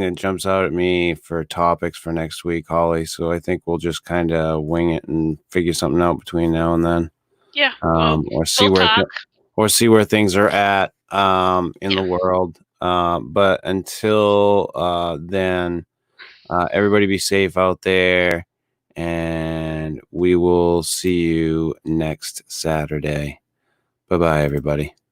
that jumps out at me for topics for next week, Holly. So I think we'll just kind of wing it and figure something out between now and then. Yeah, well, Or see we'll talk. where things are at in the Yeah, world. But until then, everybody be safe out there, and we will see you next Saturday. Bye bye, everybody.